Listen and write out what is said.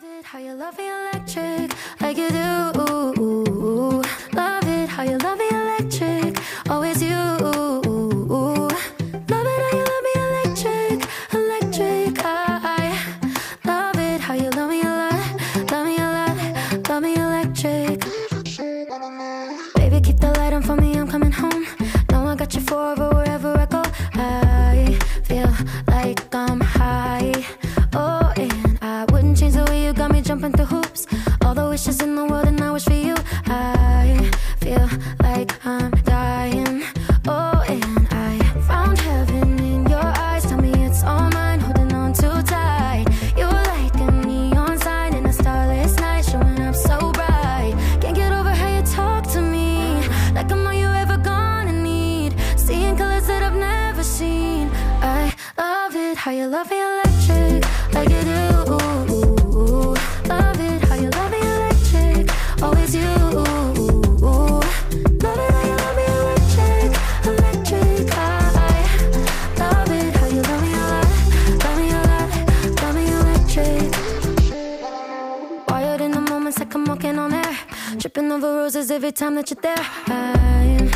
Love it how you love me electric, like you do. Love it how you love me electric, always you. Love it how you love me electric, electric. I love it how you love me a lot, love me a lot, love me electric. Baby, keep the light on for me, I'm coming home. Know I got you forever wherever I go. I feel like I'm high. Oh, and I wouldn't change the way you got me jumping through hoops. All the wishes in the world and I wish for you. I feel like I'm dying. Oh, and I found heaven in your eyes. Tell me it's all mine, holding on too tight. You're like a neon sign in a starless night, showing up so bright. Can't get over how you talk to me, like I'm all you ever gonna need. Seeing colors that I've never seen. I love it how you love me electric, like you do. Love it how you love me electric, always you. Love it how you love me electric, electric. I love it how you love me a lot, love me a lot, love me electric. Wired in the moments like I'm walking on air, tripping over roses every time that you're there. I'm